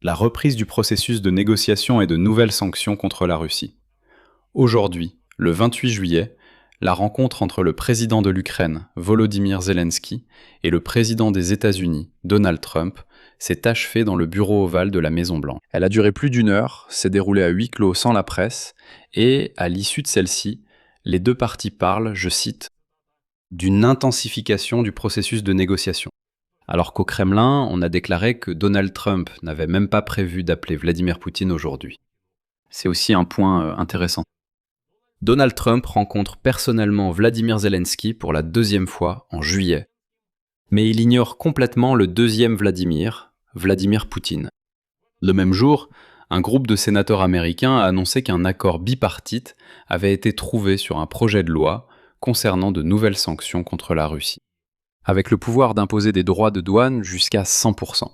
la reprise du processus de négociation et de nouvelles sanctions contre la Russie. Aujourd'hui, le 28 juillet, la rencontre entre le président de l'Ukraine, Volodymyr Zelensky, et le président des États-Unis, Donald Trump, s'est achevée dans le bureau ovale de la Maison-Blanche. Elle a duré plus d'une heure, s'est déroulée à huis clos sans la presse, et, à l'issue de celle-ci, les deux parties parlent, je cite, d'une intensification du processus de négociation. Alors qu'au Kremlin, on a déclaré que Donald Trump n'avait même pas prévu d'appeler Vladimir Poutine aujourd'hui. C'est aussi un point intéressant. Donald Trump rencontre personnellement Vladimir Zelensky pour la deuxième fois en juillet. Mais il ignore complètement le deuxième Vladimir Poutine. Le même jour, un groupe de sénateurs américains a annoncé qu'un accord bipartite avait été trouvé sur un projet de loi concernant de nouvelles sanctions contre la Russie, avec le pouvoir d'imposer des droits de douane jusqu'à 100%.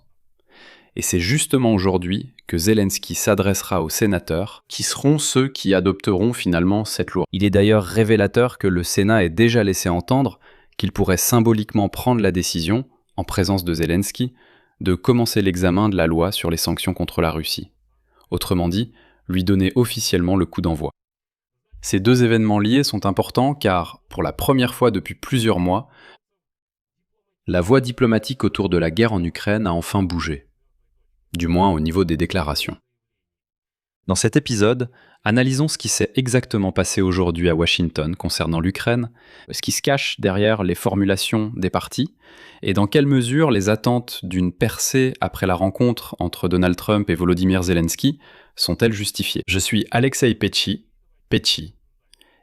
Et c'est justement aujourd'hui que Zelensky s'adressera aux sénateurs, qui seront ceux qui adopteront finalement cette loi. Il est d'ailleurs révélateur que le Sénat ait déjà laissé entendre qu'il pourrait symboliquement prendre la décision, en présence de Zelensky, de commencer l'examen de la loi sur les sanctions contre la Russie. Autrement dit, lui donner officiellement le coup d'envoi. Ces deux événements liés sont importants car, pour la première fois depuis plusieurs mois, la voie diplomatique autour de la guerre en Ukraine a enfin bougé. Du moins au niveau des déclarations. Dans cet épisode, analysons ce qui s'est exactement passé aujourd'hui à Washington concernant l'Ukraine, ce qui se cache derrière les formulations des partis, et dans quelle mesure les attentes d'une percée après la rencontre entre Donald Trump et Volodymyr Zelensky sont-elles justifiées. Je suis Alexei Petchy.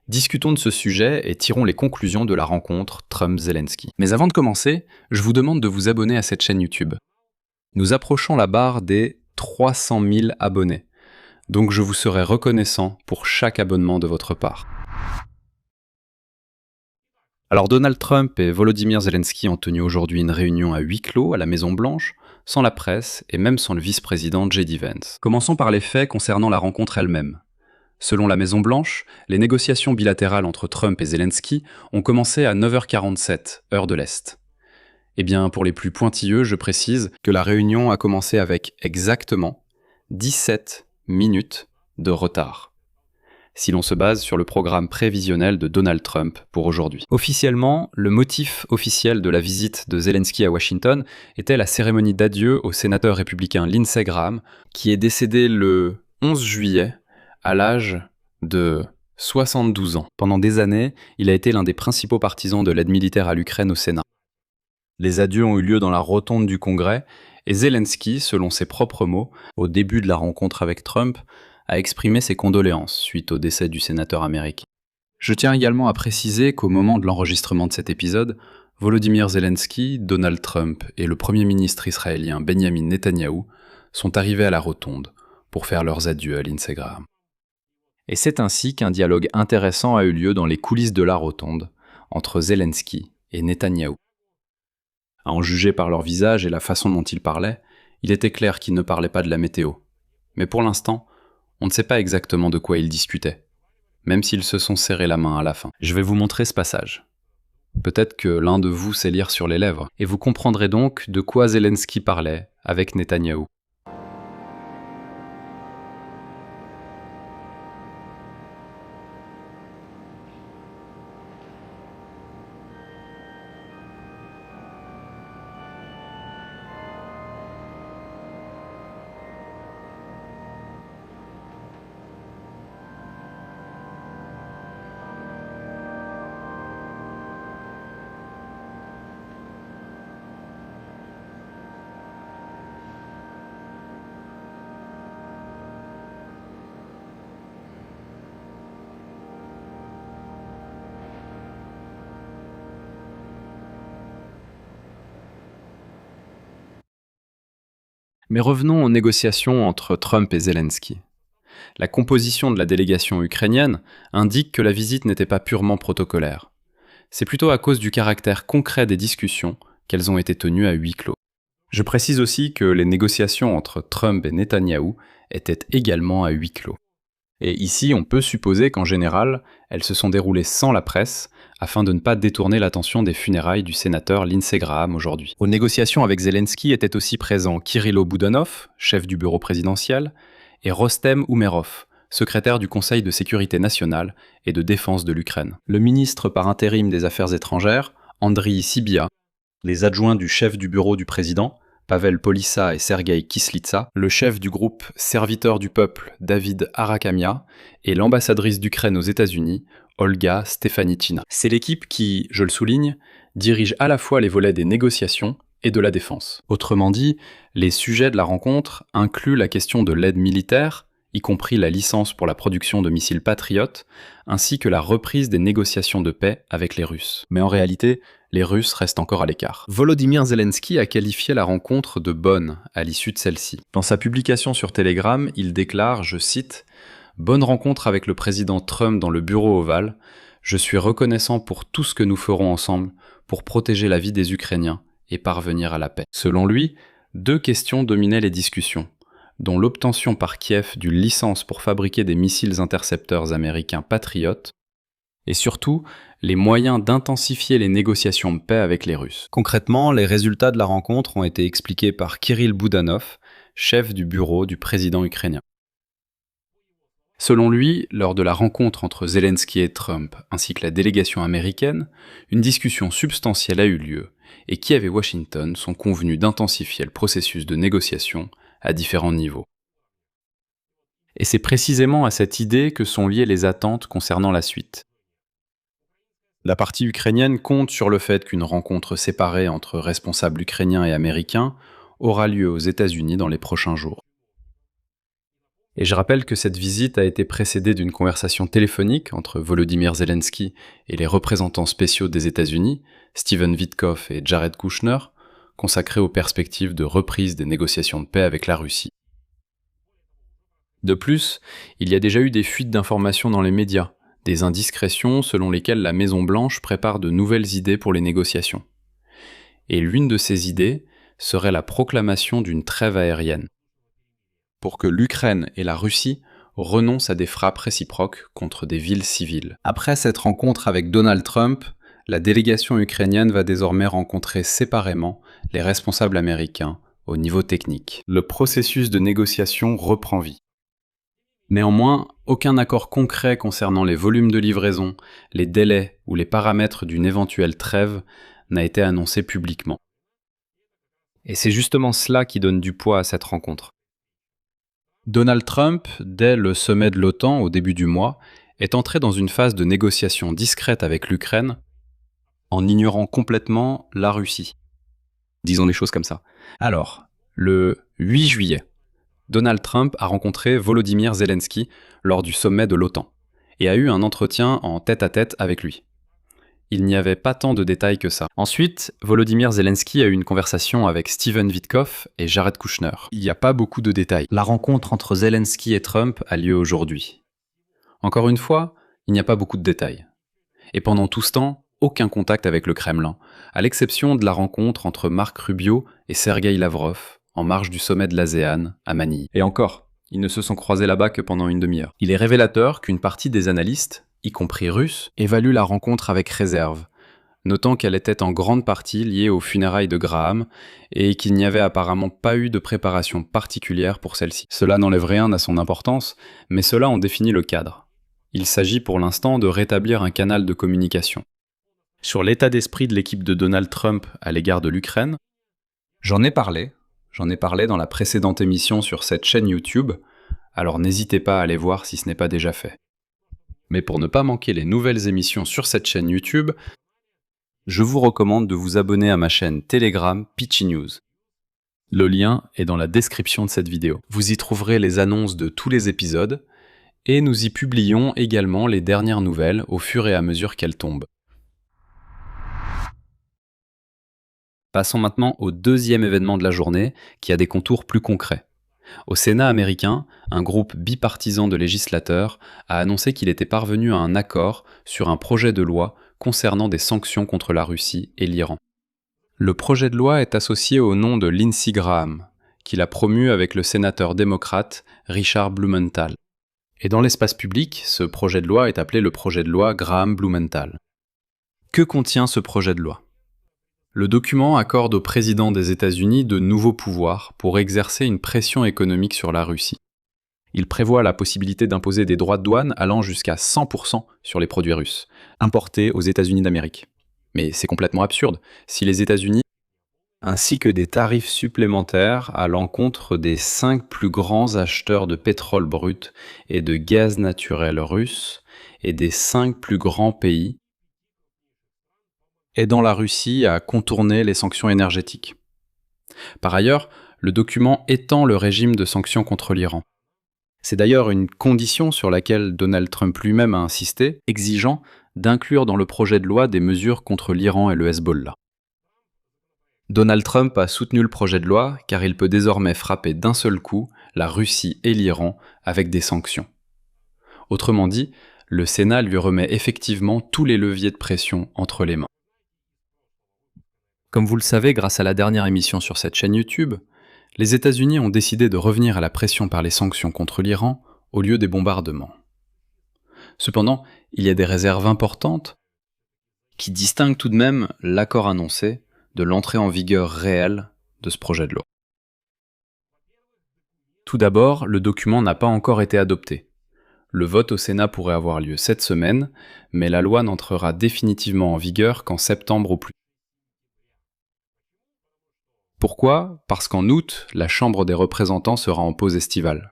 Discutons de ce sujet et tirons les conclusions de la rencontre Trump-Zelensky. Mais avant de commencer, je vous demande de vous abonner à cette chaîne YouTube. Nous approchons la barre des 300 000 abonnés, donc je vous serai reconnaissant pour chaque abonnement de votre part. Alors Donald Trump et Volodymyr Zelensky ont tenu aujourd'hui une réunion à huis clos à la Maison-Blanche, sans la presse et même sans le vice-président J.D. Vance. Commençons par les faits concernant la rencontre elle-même. Selon la Maison-Blanche, les négociations bilatérales entre Trump et Zelensky ont commencé à 9h47, heure de l'Est. Eh bien, pour les plus pointilleux, je précise que la réunion a commencé avec exactement 17 minutes de retard, si l'on se base sur le programme prévisionnel de Donald Trump pour aujourd'hui. Officiellement, le motif officiel de la visite de Zelensky à Washington était la cérémonie d'adieu au sénateur républicain Lindsey Graham, qui est décédé le 11 juillet à l'âge de 72 ans. Pendant des années, il a été l'un des principaux partisans de l'aide militaire à l'Ukraine au Sénat. Les adieux ont eu lieu dans la rotonde du Congrès, et Zelensky, selon ses propres mots, au début de la rencontre avec Trump, a exprimé ses condoléances suite au décès du sénateur américain. Je tiens également à préciser qu'au moment de l'enregistrement de cet épisode, Volodymyr Zelensky, Donald Trump et le Premier ministre israélien Benjamin Netanyahou sont arrivés à la rotonde pour faire leurs adieux à Lindsey Graham. Et c'est ainsi qu'un dialogue intéressant a eu lieu dans les coulisses de la rotonde entre Zelensky et Netanyahou. À en juger par leur visage et la façon dont ils parlaient, il était clair qu'ils ne parlaient pas de la météo. Mais pour l'instant, on ne sait pas exactement de quoi ils discutaient, même s'ils se sont serrés la main à la fin. Je vais vous montrer ce passage. Peut-être que l'un de vous sait lire sur les lèvres, et vous comprendrez donc de quoi Zelensky parlait avec Netanyahou. Mais revenons aux négociations entre Trump et Zelensky. La composition de la délégation ukrainienne indique que la visite n'était pas purement protocolaire. C'est plutôt à cause du caractère concret des discussions qu'elles ont été tenues à huis clos. Je précise aussi que les négociations entre Trump et Netanyahou étaient également à huis clos. Et ici, on peut supposer qu'en général, elles se sont déroulées sans la presse, afin de ne pas détourner l'attention des funérailles du sénateur Lindsey Graham aujourd'hui. Aux négociations avec Zelensky étaient aussi présents Kirilo Boudanov, chef du bureau présidentiel, et Rostem Umerov, secrétaire du Conseil de sécurité nationale et de défense de l'Ukraine. Le ministre par intérim des Affaires étrangères, Andriy Sybiha, les adjoints du chef du bureau du président, Pavel Polissa et Sergueï Kislitsa, le chef du groupe Serviteurs du peuple, David Arakamia, et l'ambassadrice d'Ukraine aux États-Unis, Olga Stefanichina. C'est l'équipe qui, je le souligne, dirige à la fois les volets des négociations et de la défense. Autrement dit, les sujets de la rencontre incluent la question de l'aide militaire, y compris la licence pour la production de missiles Patriot, ainsi que la reprise des négociations de paix avec les Russes. Mais en réalité, les Russes restent encore à l'écart. Volodymyr Zelensky a qualifié la rencontre de bonne à l'issue de celle-ci. Dans sa publication sur Telegram, il déclare, je cite, « Bonne rencontre avec le président Trump dans le bureau ovale. Je suis reconnaissant pour tout ce que nous ferons ensemble pour protéger la vie des Ukrainiens et parvenir à la paix. » Selon lui, 2 questions dominaient les discussions, dont l'obtention par Kiev d'une licence pour fabriquer des missiles intercepteurs américains Patriot, et surtout les moyens d'intensifier les négociations de paix avec les Russes. Concrètement, les résultats de la rencontre ont été expliqués par Kirill Boudanov, chef du bureau du président ukrainien. Selon lui, lors de la rencontre entre Zelensky et Trump, ainsi que la délégation américaine, une discussion substantielle a eu lieu, et Kiev et Washington sont convenus d'intensifier le processus de négociation à différents niveaux. Et c'est précisément à cette idée que sont liées les attentes concernant la suite. La partie ukrainienne compte sur le fait qu'une rencontre séparée entre responsables ukrainiens et américains aura lieu aux États-Unis dans les prochains jours. Et je rappelle que cette visite a été précédée d'une conversation téléphonique entre Volodymyr Zelensky et les représentants spéciaux des États-Unis, Steven Witkoff et Jared Kushner, consacrée aux perspectives de reprise des négociations de paix avec la Russie. De plus, il y a déjà eu des fuites d'informations dans les médias, des indiscrétions selon lesquelles la Maison-Blanche prépare de nouvelles idées pour les négociations. Et l'une de ces idées serait la proclamation d'une trêve aérienne, pour que l'Ukraine et la Russie renoncent à des frappes réciproques contre des villes civiles. Après cette rencontre avec Donald Trump, la délégation ukrainienne va désormais rencontrer séparément les responsables américains au niveau technique. Le processus de négociation reprend vie. Néanmoins, aucun accord concret concernant les volumes de livraison, les délais ou les paramètres d'une éventuelle trêve n'a été annoncé publiquement. Et c'est justement cela qui donne du poids à cette rencontre. Donald Trump, dès le sommet de l'OTAN au début du mois, est entré dans une phase de négociation discrète avec l'Ukraine en ignorant complètement la Russie. Disons les choses comme ça. Alors, le 8 juillet, Donald Trump a rencontré Volodymyr Zelensky lors du sommet de l'OTAN et a eu un entretien en tête-à-tête avec lui. Il n'y avait pas tant de détails que ça. Ensuite, Volodymyr Zelensky a eu une conversation avec Steven Witkoff et Jared Kushner. Il n'y a pas beaucoup de détails. La rencontre entre Zelensky et Trump a lieu aujourd'hui. Encore une fois, il n'y a pas beaucoup de détails. Et pendant tout ce temps, aucun contact avec le Kremlin, à l'exception de la rencontre entre Marc Rubio et Sergueï Lavrov, en marge du sommet de l'ASEAN, à Manille. Et encore, ils ne se sont croisés là-bas que pendant une demi-heure. Il est révélateur qu'une partie des analystes, y compris russes, évaluent la rencontre avec réserve, notant qu'elle était en grande partie liée aux funérailles de Graham et qu'il n'y avait apparemment pas eu de préparation particulière pour celle-ci. Cela n'enlève rien à son importance, mais cela en définit le cadre. Il s'agit pour l'instant de rétablir un canal de communication. Sur l'état d'esprit de l'équipe de Donald Trump à l'égard de l'Ukraine, j'en ai parlé dans la précédente émission sur cette chaîne YouTube, alors n'hésitez pas à aller voir si ce n'est pas déjà fait. Mais pour ne pas manquer les nouvelles émissions sur cette chaîne YouTube, je vous recommande de vous abonner à ma chaîne Telegram Pitchy News. Le lien est dans la description de cette vidéo. Vous y trouverez les annonces de tous les épisodes, et nous y publions également les dernières nouvelles au fur et à mesure qu'elles tombent. Passons maintenant au deuxième événement de la journée, qui a des contours plus concrets. Au Sénat américain, un groupe bipartisan de législateurs a annoncé qu'il était parvenu à un accord sur un projet de loi concernant des sanctions contre la Russie et l'Iran. Le projet de loi est associé au nom de Lindsey Graham, qu'il a promu avec le sénateur démocrate Richard Blumenthal. Et dans l'espace public, ce projet de loi est appelé le projet de loi Graham-Blumenthal. Que contient ce projet de loi ? Le document accorde au président des États-Unis de nouveaux pouvoirs pour exercer une pression économique sur la Russie. Il prévoit la possibilité d'imposer des droits de douane allant jusqu'à 100% sur les produits russes, importés aux États-Unis d'Amérique. Mais c'est complètement absurde. Si les États-Unis, ainsi que des tarifs supplémentaires à l'encontre des 5 plus grands acheteurs de pétrole brut et de gaz naturel russe et des 5 plus grands pays, aidant la Russie à contourner les sanctions énergétiques. Par ailleurs, le document étend le régime de sanctions contre l'Iran. C'est d'ailleurs une condition sur laquelle Donald Trump lui-même a insisté, exigeant d'inclure dans le projet de loi des mesures contre l'Iran et le Hezbollah. Donald Trump a soutenu le projet de loi car il peut désormais frapper d'un seul coup la Russie et l'Iran avec des sanctions. Autrement dit, le Sénat lui remet effectivement tous les leviers de pression entre les mains. Comme vous le savez grâce à la dernière émission sur cette chaîne YouTube, les États-Unis ont décidé de revenir à la pression par les sanctions contre l'Iran au lieu des bombardements. Cependant, il y a des réserves importantes qui distinguent tout de même l'accord annoncé de l'entrée en vigueur réelle de ce projet de loi. Tout d'abord, le document n'a pas encore été adopté. Le vote au Sénat pourrait avoir lieu cette semaine, mais la loi n'entrera définitivement en vigueur qu'en septembre au plus. Pourquoi ? Parce qu'en août, la Chambre des représentants sera en pause estivale.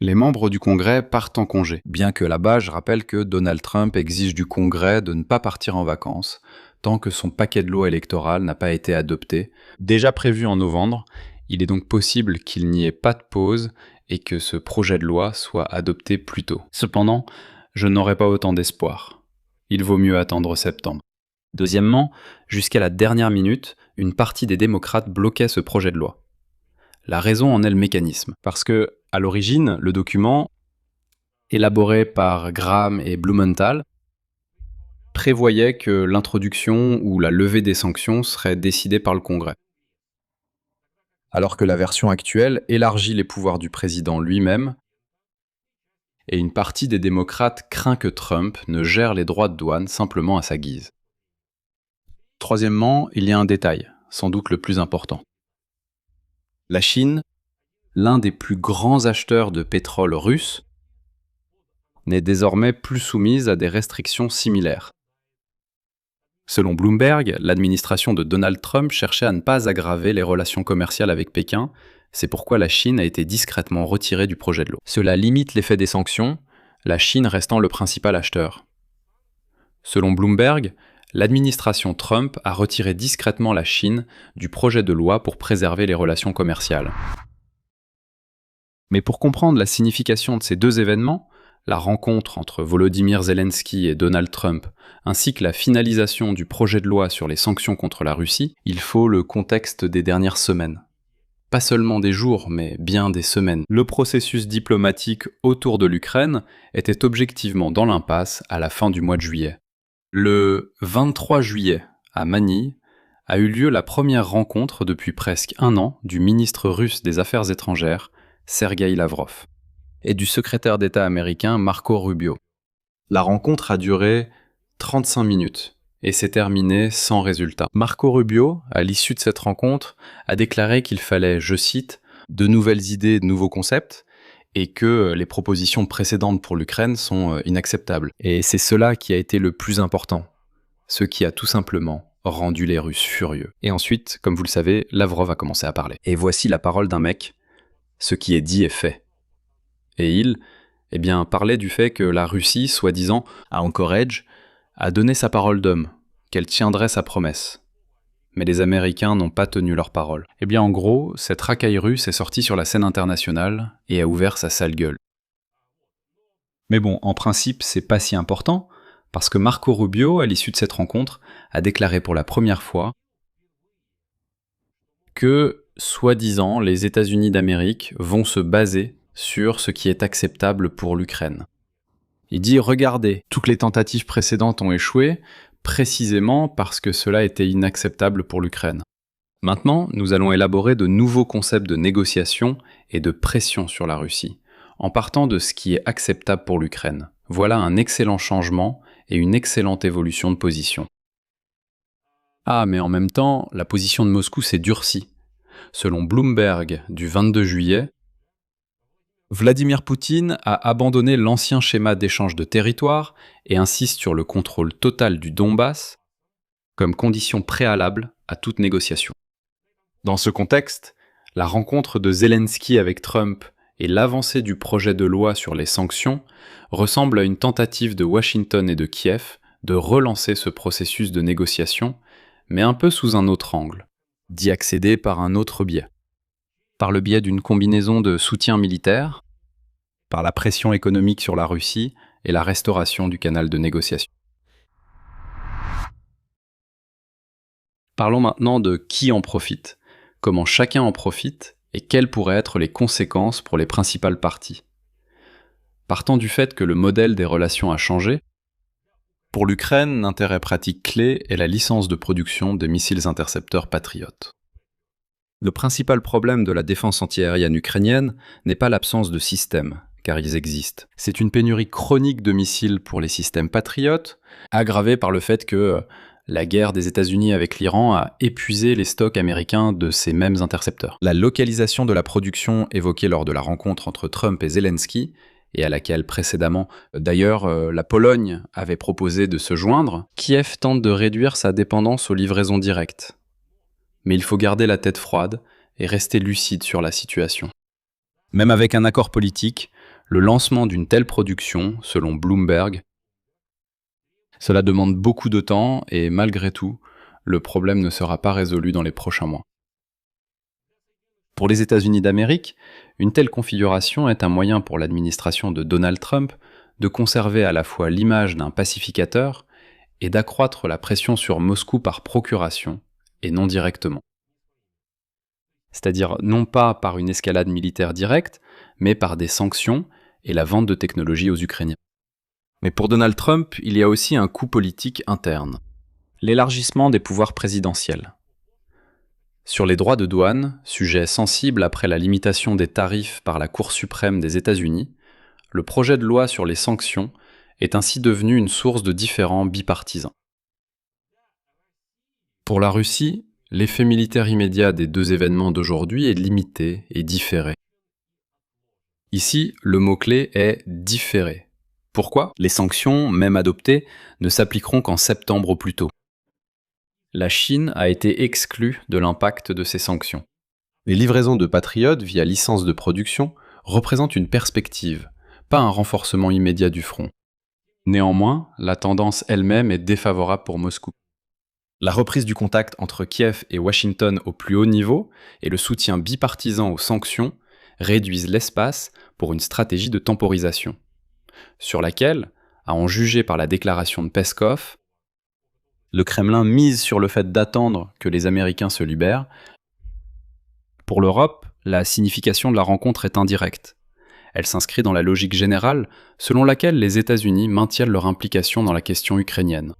Les membres du Congrès partent en congé, bien que là-bas, je rappelle que Donald Trump exige du Congrès de ne pas partir en vacances tant que son paquet de loi électorale n'a pas été adopté. Déjà prévu en novembre, il est donc possible qu'il n'y ait pas de pause et que ce projet de loi soit adopté plus tôt. Cependant, je n'aurai pas autant d'espoir. Il vaut mieux attendre septembre. Deuxièmement, jusqu'à la dernière minute, une partie des démocrates bloquait ce projet de loi. La raison en est le mécanisme, parce que, à l'origine, le document, élaboré par Graham et Blumenthal, prévoyait que l'introduction ou la levée des sanctions serait décidée par le Congrès. Alors que la version actuelle élargit les pouvoirs du président lui-même, et une partie des démocrates craint que Trump ne gère les droits de douane simplement à sa guise. Troisièmement, il y a un détail, sans doute le plus important. La Chine, l'un des plus grands acheteurs de pétrole russe, n'est désormais plus soumise à des restrictions similaires. Selon Bloomberg, l'administration de Donald Trump cherchait à ne pas aggraver les relations commerciales avec Pékin, c'est pourquoi la Chine a été discrètement retirée du projet de loi. Cela limite l'effet des sanctions, la Chine restant le principal acheteur. Selon Bloomberg, l'administration Trump a retiré discrètement la Chine du projet de loi pour préserver les relations commerciales. Mais pour comprendre la signification de ces deux événements, la rencontre entre Volodymyr Zelensky et Donald Trump, ainsi que la finalisation du projet de loi sur les sanctions contre la Russie, il faut le contexte des dernières semaines. Pas seulement des jours, mais bien des semaines. Le processus diplomatique autour de l'Ukraine était objectivement dans l'impasse à la fin du mois de juillet. Le 23 juillet, à Manille, a eu lieu la première rencontre depuis presque un an du ministre russe des Affaires étrangères, Sergueï Lavrov, et du secrétaire d'État américain Marco Rubio. La rencontre a duré 35 minutes et s'est terminée sans résultat. Marco Rubio, à l'issue de cette rencontre, a déclaré qu'il fallait, je cite, « de nouvelles idées, de nouveaux concepts », et que les propositions précédentes pour l'Ukraine sont inacceptables. Et c'est cela qui a été le plus important, ce qui a tout simplement rendu les Russes furieux. Et ensuite, comme vous le savez, Lavrov a commencé à parler. Et voici la parole d'un mec, ce qui est dit est fait. Et il, parlait du fait que la Russie, soi-disant, à Anchorage, a donné sa parole d'homme, qu'elle tiendrait sa promesse. Mais les Américains n'ont pas tenu leur parole. En gros, cette racaille russe est sortie sur la scène internationale et a ouvert sa sale gueule. Mais bon, en principe, c'est pas si important, parce que Marco Rubio, à l'issue de cette rencontre, a déclaré pour la première fois que, soi-disant, les États-Unis d'Amérique vont se baser sur ce qui est acceptable pour l'Ukraine. Il dit « Regardez, toutes les tentatives précédentes ont échoué, précisément parce que cela était inacceptable pour l'Ukraine. Maintenant, nous allons élaborer de nouveaux concepts de négociation et de pression sur la Russie, en partant de ce qui est acceptable pour l'Ukraine. Voilà un excellent changement et une excellente évolution de position. Ah, mais en même temps, la position de Moscou s'est durcie. Selon Bloomberg du 22 juillet, Vladimir Poutine a abandonné l'ancien schéma d'échange de territoire et insiste sur le contrôle total du Donbass comme condition préalable à toute négociation. Dans ce contexte, la rencontre de Zelensky avec Trump et l'avancée du projet de loi sur les sanctions ressemblent à une tentative de Washington et de Kiev de relancer ce processus de négociation, mais un peu sous un autre angle, d'y accéder par un autre biais. Par le biais d'une combinaison de soutien militaire, par la pression économique sur la Russie et la restauration du canal de négociation. Parlons maintenant de qui en profite, comment chacun en profite et quelles pourraient être les conséquences pour les principales parties. Partant du fait que le modèle des relations a changé, pour l'Ukraine, l'intérêt pratique clé est la licence de production des missiles intercepteurs Patriot. Le principal problème de la défense antiaérienne ukrainienne n'est pas l'absence de systèmes, car ils existent. C'est une pénurie chronique de missiles pour les systèmes Patriot, aggravée par le fait que la guerre des États-Unis avec l'Iran a épuisé les stocks américains de ces mêmes intercepteurs. La localisation de la production évoquée lors de la rencontre entre Trump et Zelensky, et à laquelle précédemment, d'ailleurs, la Pologne avait proposé de se joindre, Kiev tente de réduire sa dépendance aux livraisons directes. Mais il faut garder la tête froide et rester lucide sur la situation. Même avec un accord politique, le lancement d'une telle production, selon Bloomberg, cela demande beaucoup de temps et malgré tout, le problème ne sera pas résolu dans les prochains mois. Pour les États-Unis d'Amérique, une telle configuration est un moyen pour l'administration de Donald Trump de conserver à la fois l'image d'un pacificateur et d'accroître la pression sur Moscou par procuration et non directement. C'est-à-dire non pas par une escalade militaire directe, mais par des sanctions et la vente de technologies aux Ukrainiens. Mais pour Donald Trump, il y a aussi un coût politique interne. L'élargissement des pouvoirs présidentiels. Sur les droits de douane, sujet sensible après la limitation des tarifs par la Cour suprême des États-Unis, le projet de loi sur les sanctions est ainsi devenu une source de différends bipartisans. Pour la Russie, l'effet militaire immédiat des deux événements d'aujourd'hui est limité et différé. Ici, le mot-clé est « différé ». Pourquoi ? Les sanctions, même adoptées, ne s'appliqueront qu'en septembre au plus tôt. La Chine a été exclue de l'impact de ces sanctions. Les livraisons de Patriot via licence de production représentent une perspective, pas un renforcement immédiat du front. Néanmoins, la tendance elle-même est défavorable pour Moscou. La reprise du contact entre Kiev et Washington au plus haut niveau et le soutien bipartisan aux sanctions réduisent l'espace pour une stratégie de temporisation, sur laquelle, à en juger par la déclaration de Peskov, le Kremlin mise sur le fait d'attendre que les Américains se libèrent. Pour l'Europe, la signification de la rencontre est indirecte. Elle s'inscrit dans la logique générale selon laquelle les États-Unis maintiennent leur implication dans la question ukrainienne.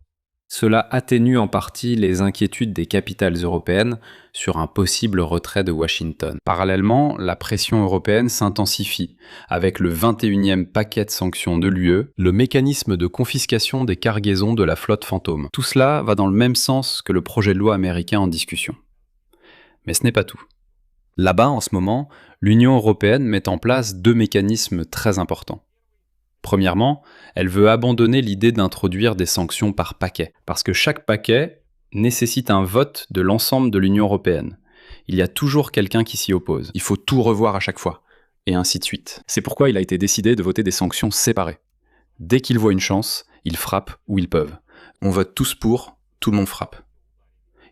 Cela atténue en partie les inquiétudes des capitales européennes sur un possible retrait de Washington. Parallèlement, la pression européenne s'intensifie avec le 21e paquet de sanctions de l'UE, le mécanisme de confiscation des cargaisons de la flotte fantôme. Tout cela va dans le même sens que le projet de loi américain en discussion. Mais ce n'est pas tout. Là-bas, en ce moment, l'Union européenne met en place deux mécanismes très importants. Premièrement, elle veut abandonner l'idée d'introduire des sanctions par paquet, parce que chaque paquet nécessite un vote de l'ensemble de l'Union européenne. Il y a toujours quelqu'un qui s'y oppose. Il faut tout revoir à chaque fois, et ainsi de suite. C'est pourquoi il a été décidé de voter des sanctions séparées. Dès qu'ils voient une chance, ils frappent où ils peuvent. On vote tous pour, tout le monde frappe.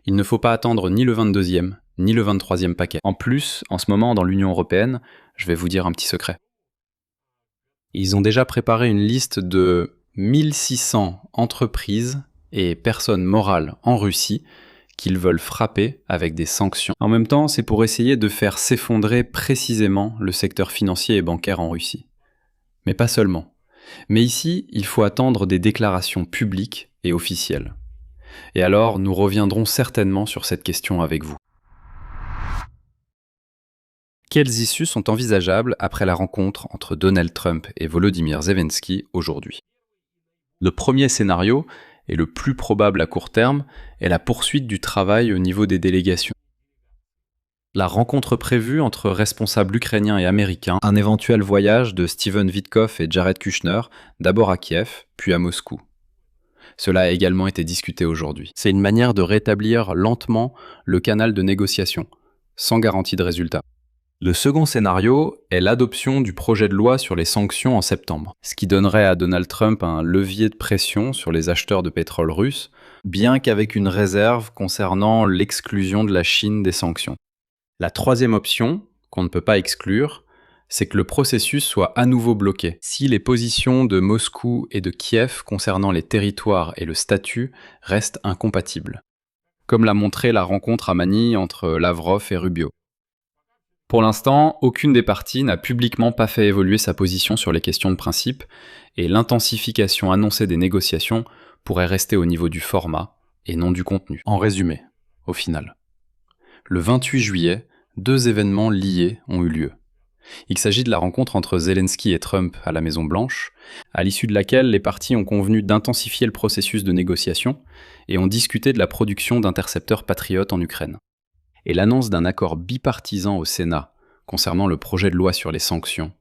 Il ne faut pas attendre ni le 22e, ni le 23e paquet. En plus, en ce moment, dans l'Union européenne, je vais vous dire un petit secret. Ils ont déjà préparé une liste de 1600 entreprises et personnes morales en Russie qu'ils veulent frapper avec des sanctions. En même temps, c'est pour essayer de faire s'effondrer précisément le secteur financier et bancaire en Russie. Mais pas seulement. Mais ici, il faut attendre des déclarations publiques et officielles. Et alors, nous reviendrons certainement sur cette question avec vous. Quelles issues sont envisageables après la rencontre entre Donald Trump et Volodymyr Zelensky aujourd'hui? Le premier scénario, et le plus probable à court terme, est la poursuite du travail au niveau des délégations. La rencontre prévue entre responsables ukrainiens et américains, un éventuel voyage de Steven Witkoff et Jared Kushner, d'abord à Kiev, puis à Moscou. Cela a également été discuté aujourd'hui. C'est une manière de rétablir lentement le canal de négociation, sans garantie de résultat. Le second scénario est l'adoption du projet de loi sur les sanctions en septembre, ce qui donnerait à Donald Trump un levier de pression sur les acheteurs de pétrole russes, bien qu'avec une réserve concernant l'exclusion de la Chine des sanctions. La troisième option, qu'on ne peut pas exclure, c'est que le processus soit à nouveau bloqué, si les positions de Moscou et de Kiev concernant les territoires et le statut restent incompatibles, comme l'a montré la rencontre à Manille entre Lavrov et Rubio. Pour l'instant, aucune des parties n'a publiquement pas fait évoluer sa position sur les questions de principe, et l'intensification annoncée des négociations pourrait rester au niveau du format et non du contenu. En résumé, au final, le 28 juillet, 2 événements liés ont eu lieu. Il s'agit de la rencontre entre Zelensky et Trump à la Maison-Blanche, à l'issue de laquelle les parties ont convenu d'intensifier le processus de négociation et ont discuté de la production d'intercepteurs patriotes en Ukraine. Et l'annonce d'un accord bipartisan au Sénat concernant le projet de loi sur les sanctions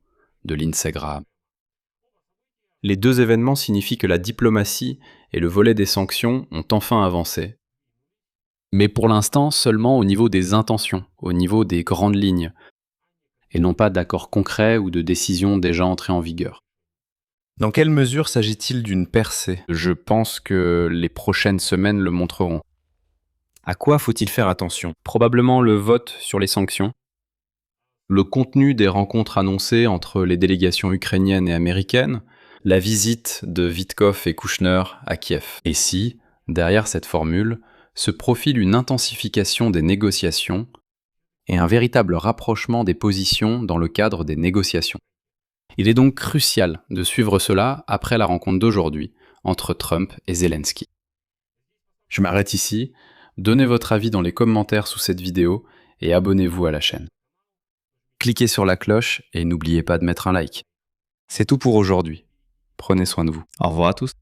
de Lindsey Graham. Les 2 événements signifient que la diplomatie et le volet des sanctions ont enfin avancé, mais pour l'instant seulement au niveau des intentions, au niveau des grandes lignes, et non pas d'accords concrets ou de décisions déjà entrées en vigueur. Dans quelle mesure s'agit-il d'une percée? Je pense que les prochaines semaines le montreront. À quoi faut-il faire attention? Probablement le vote sur les sanctions, le contenu des rencontres annoncées entre les délégations ukrainiennes et américaines, la visite de Witkoff et Kushner à Kiev. Et si, derrière cette formule, se profile une intensification des négociations et un véritable rapprochement des positions dans le cadre des négociations. Il est donc crucial de suivre cela après la rencontre d'aujourd'hui entre Trump et Zelensky. Je m'arrête ici, donnez votre avis dans les commentaires sous cette vidéo et abonnez-vous à la chaîne. Cliquez sur la cloche et n'oubliez pas de mettre un like. C'est tout pour aujourd'hui. Prenez soin de vous. Au revoir à tous.